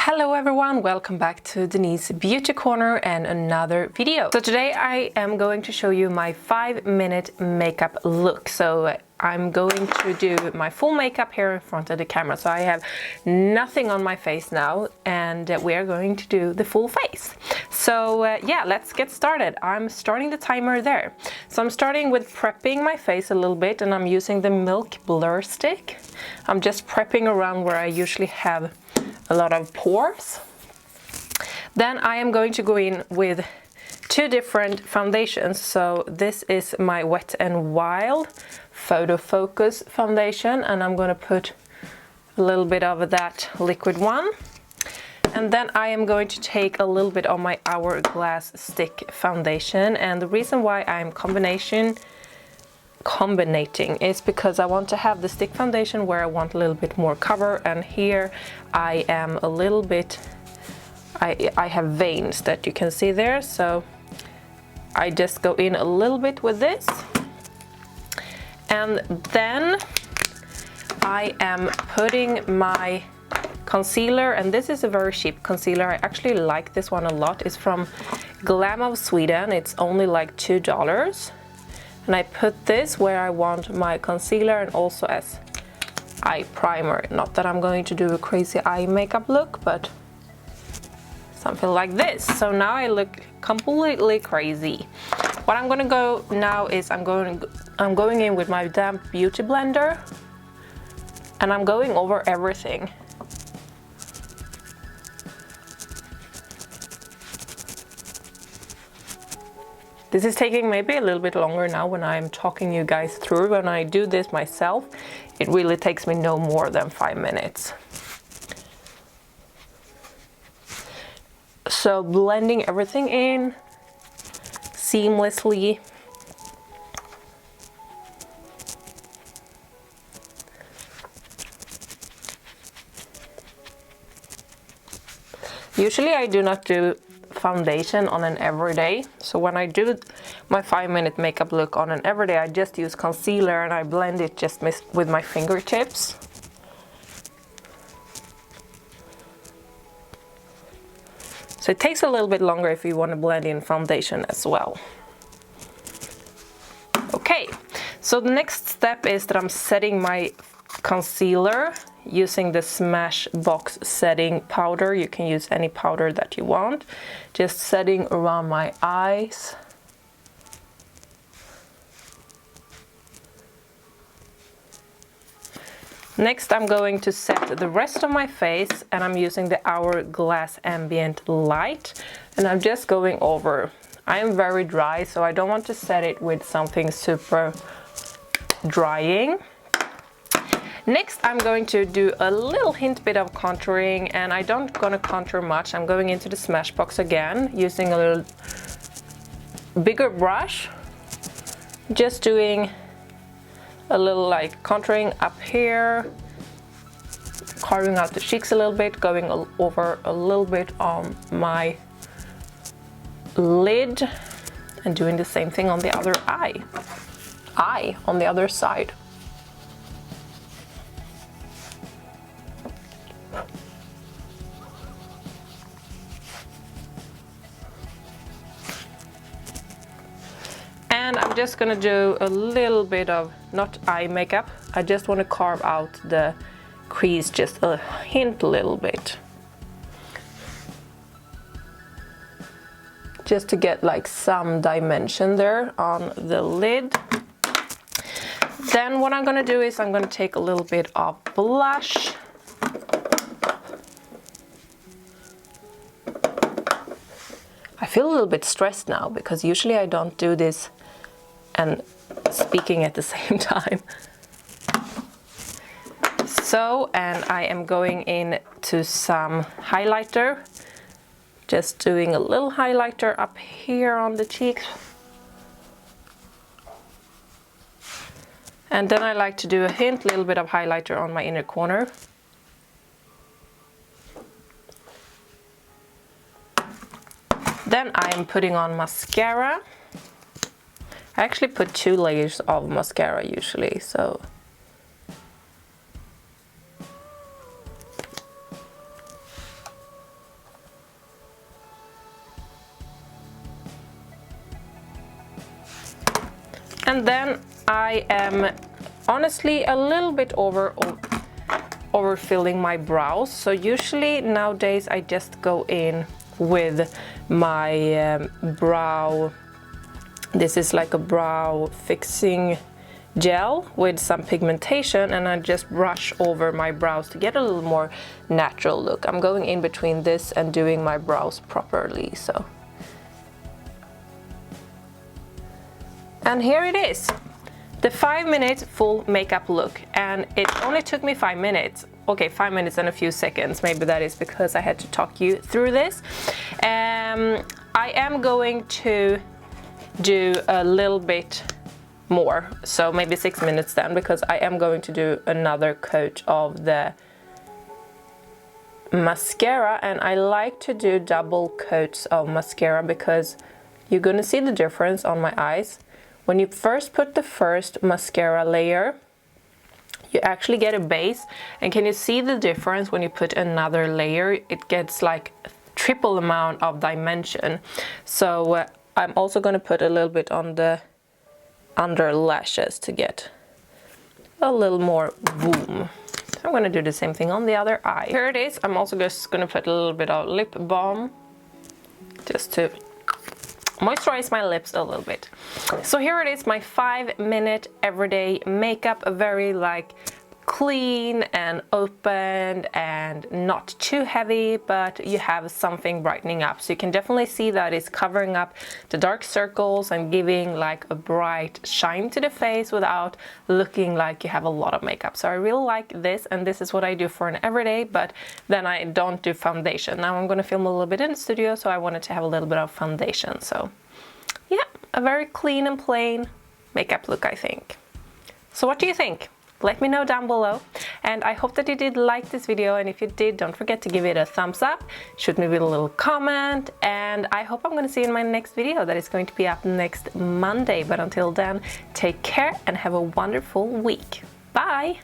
Hello everyone, welcome back to Denise Beauty Corner and another video. So today I am going to show you my 5-minute makeup look. So I'm going to do my full makeup here in front of the camera. So I have nothing on my face now and we are going to do the full face. So yeah, let's get started. I'm starting the timer there. So I'm starting with prepping my face a little bit and I'm using the Milk Blur Stick. I'm just prepping around where I usually have a lot of pores. Then I am going to go in with two different foundations. So this is my Wet n Wild Photo Focus foundation and I'm going to put a little bit of that liquid one. And then I am going to take a little bit of my Hourglass Stick foundation, and the reason why I'm combinating is because I want to have the stick foundation where I want a little bit more cover, and here I am a little bit, I have veins that you can see there, so I just go in a little bit with this. And then I am putting my concealer, and this is a very cheap concealer. I actually like this one a lot. It's from Glam of Sweden. It's only like $2. And I put this where I want my concealer and also as eye primer. Not that I'm going to do a crazy eye makeup look, but something like this. So now I look completely crazy. What I'm gonna go now is I'm going in with my damp beauty blender and I'm going over everything. This is taking maybe a little bit longer now when I'm talking you guys through. When I do this myself, it really takes me no more than 5 minutes. So blending everything in seamlessly. Usually I do not do foundation on an everyday, so when I do my 5-minute makeup look on an everyday, I just use concealer and I blend it just with my fingertips. So it takes a little bit longer if you want to blend in foundation as well. Okay, so the next step is that I'm setting my concealer using the Smashbox setting powder. You can use any powder that you want. Just setting around my eyes. Next I'm going to set the rest of my face and I'm using the Hourglass Ambient Light and I'm just going over. I am very dry, so I don't want to set it with something super drying. Next I'm going to do a little hint bit of contouring, and I don't gonna contour much. I'm going into the Smashbox again using a little bigger brush, just doing a little like contouring up here, carving out the cheeks a little bit, going over a little bit on my lid and doing the same thing on the other eye on the other side. And I'm just gonna do a little bit of, not eye makeup, I just want to carve out the crease just a hint little bit. Just to get like some dimension there on the lid. Then what I'm gonna do is I'm gonna take a little bit of blush. I feel a little bit stressed now because usually I don't do this and speaking at the same time. So, and I am going in to some highlighter, just doing a little highlighter up here on the cheeks. And then I like to do a little bit of highlighter on my inner corner. Then I am putting on mascara. I actually put 2 layers of mascara usually, so And then I am honestly a little bit overfilling my brows. So usually nowadays I just go in with my brow. This is like a brow fixing gel with some pigmentation, and I just brush over my brows to get a little more natural look. I'm going in between this and doing my brows properly. So, and here it is, the 5-minute full makeup look, and it only took me 5 minutes. Okay, 5 minutes and a few seconds. Maybe that is because I had to talk you through this. I am going to do a little bit more, so maybe 6 minutes then, because I am going to do another coat of the mascara, and I like to do double coats of mascara because you're gonna see the difference on my eyes. When you first put the first mascara layer, you actually get a base, and can you see the difference when you put another layer? It gets like a triple amount of dimension. So I'm also going to put a little bit on the under lashes to get a little more boom. So I'm going to do the same thing on the other eye. Here it is. I'm also just going to put a little bit of lip balm just to moisturize my lips a little bit. So here it is, my 5-minute everyday makeup, a very like clean and open and not too heavy, but you have something brightening up. So you can definitely see that it's covering up the dark circles and giving like a bright shine to the face without looking like you have a lot of makeup. So I really like this, and this is what I do for an everyday, but then I don't do foundation. Now I'm going to film a little bit in the studio, so I wanted to have a little bit of foundation. So yeah, a very clean and plain makeup look, I think. So what do you think? Let me know down below, and I hope that you did like this video, and if you did, don't forget to give it a thumbs up, shoot me with a little comment, and I hope I'm going to see you in my next video that is going to be up next Monday. But until then, take care and have a wonderful week. Bye!